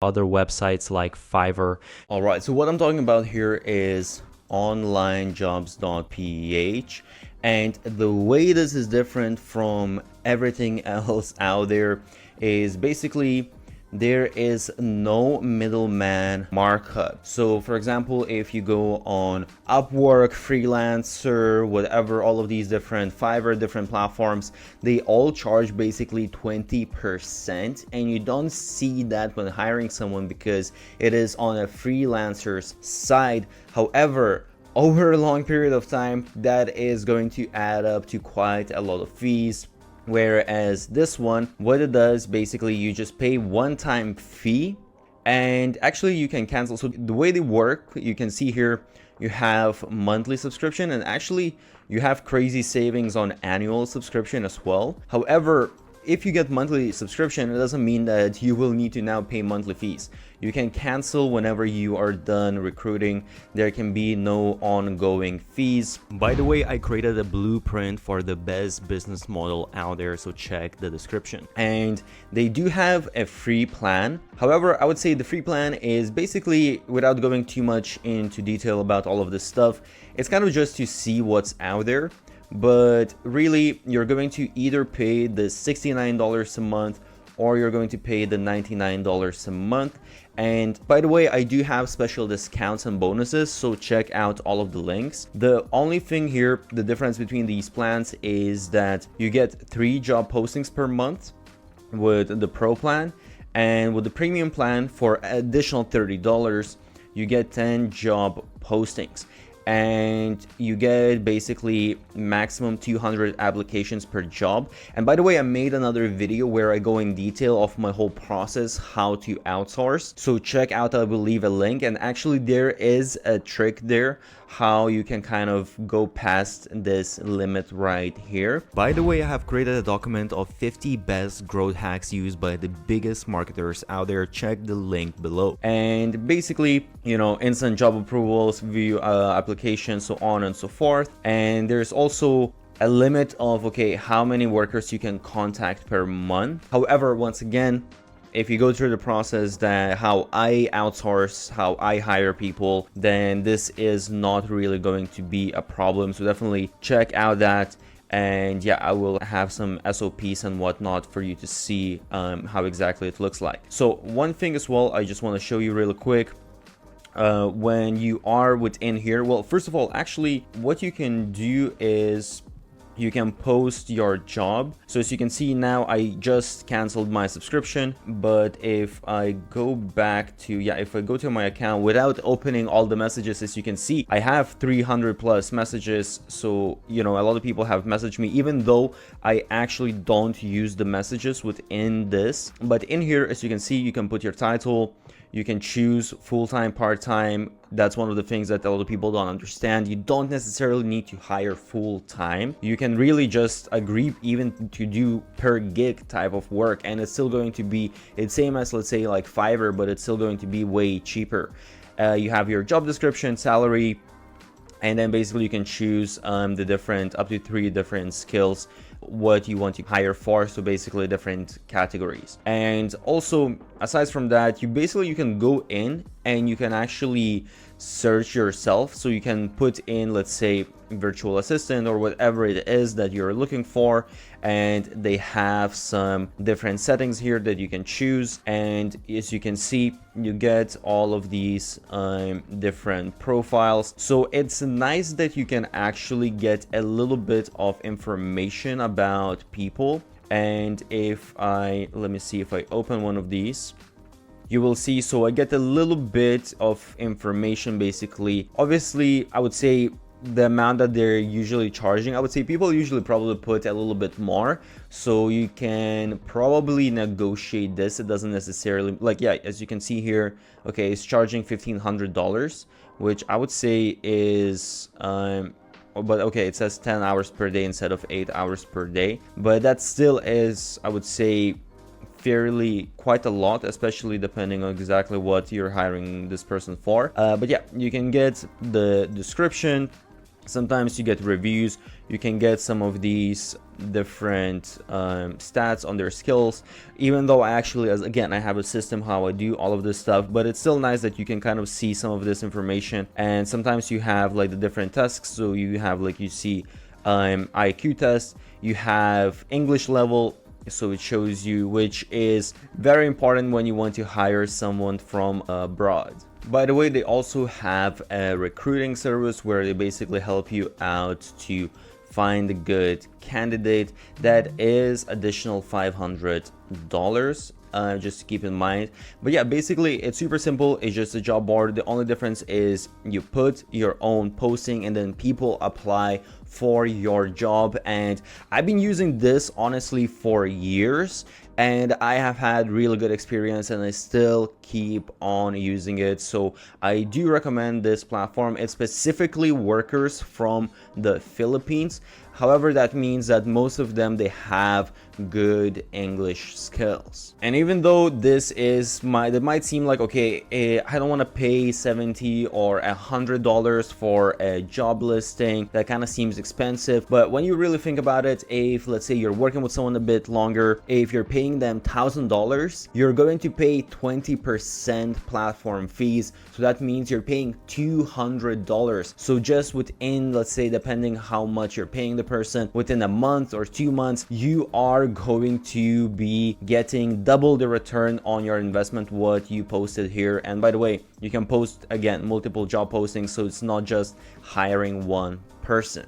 other websites like Fiverr. All right, so what I'm talking about here is onlinejobs.ph, and the way this is different from everything else out there is basically there is no middleman markup. So for example, if you go on Upwork, Freelancer, whatever, all of these different Fiverr, different platforms, they all charge basically 20%, and you don't see that when hiring someone because it is on a freelancer's side. However, over a long period of time, that is going to add up to quite a lot of fees. Whereas this one, what it does, basically you just pay one-time fee, and actually you can cancel. So the way they work, you can see here, you have monthly subscription, and actually you have crazy savings on annual subscription as well. However, if you get monthly subscription, it doesn't mean that you will need to now pay monthly fees. You can cancel whenever you are done recruiting. There can be no ongoing fees. By the way, I created a blueprint for the best business model out there, so check the description. And they do have a free plan. However, I would say the free plan is basically, without going too much into detail about all of this stuff, it's kind of just to see what's out there. But really, you're going to either pay the $69 a month or you're going to pay the $99 a month. And by the way, I do have special discounts and bonuses, so check out all of the links. The only thing here, the difference between these plans is that you get 3 job postings per month with the pro plan, and with the premium plan for additional $30, you get 10 job postings. And you get basically maximum 200 applications per job. And by the way, I made another video where I go in detail of my whole process, how to outsource. So check out, I will leave a link. And actually there is a trick there, how you can kind of go past this limit right here. By the way, I have created a document of 50 best growth hacks used by the biggest marketers out there. Check the link below. And basically, you know, instant job approvals, view applications, so on and so forth. And there's also a limit of, okay, how many workers you can contact per month. However, once again, if you go through the process that how I outsource, how I hire people, then this is not really going to be a problem. So definitely check out that. And yeah, I will have some SOPs and whatnot for you to see how exactly it looks like. So one thing as well, I just want to show you really quick. When you are within here, well, first of all, actually what you can do is you can post your job. So as you can see now, I just canceled my subscription, but if I go back to, if I go to my account without opening all the messages, as you can see, I have 300 plus messages. So, you know, a lot of people have messaged me, even though I actually don't use the messages within this. But in here, as you can see, you can put your title, you can choose full-time, part-time. That's one of the things that a lot of people don't understand. You don't necessarily need to hire full-time. You can really just agree even to do per gig type of work, and it's still going to be, it's same as, let's say, like Fiverr, but it's still going to be way cheaper. You have your job description, salary, and then basically you can choose the different, up to 3 different skills, what you want to hire for, so basically different categories. And also, aside from that, you can go in and you can actually search yourself. So you can put in, let's say, virtual assistant or whatever it is that you're looking for, and they have some different settings here that you can choose. And as you can see, you get all of these different profiles. So it's nice that you can actually get a little bit of information about people. And if let me see, if I open one of these, you will see, so I get a little bit of information basically. Obviously, I would say the amount that they're usually charging, I would say people usually probably put a little bit more, so you can probably negotiate this. It doesn't necessarily, like, as you can see here, okay, it's charging $1,500, which I would say is but okay, it says 10 hours per day instead of 8 hours per day, but that still is, I would say, fairly quite a lot, especially depending on exactly what you're hiring this person for. But yeah, you can get the description, Sometimes you get reviews, you can get some of these different stats on their skills, even though I actually, as again, I have a system how I do all of this stuff, but it's still nice that you can kind of see some of this information. And sometimes you have like the different tasks, so you have like, you see IQ test, you have English level, so it shows you, which is very important when you want to hire someone from abroad. By the way, they also have a recruiting service where they basically help you out to find a good candidate. That is additional $500, just to keep in mind. But yeah, basically it's super simple. It's just a job board. The only difference is you put your own posting and then people apply for your job. And I've been using this honestly for years, and I have had really good experience, and I still keep on using it. So I do recommend this platform. It's specifically workers from the Philippines. However, that means that most of them, they have good English skills. And even though this is that might seem like, okay, I don't want to pay $70 or $100 for a job listing. That kind of seems expensive. But when you really think about it, if let's say you're working with someone a bit longer, if you're paying them $1,000, you're going to pay 20% platform fees. So that means you're paying $200. So just within, let's say, depending how much you're paying the person, within a month or 2 months, you are going to be getting double the return on your investment what you posted here. And by the way, you can post again multiple job postings, so it's not just hiring one person.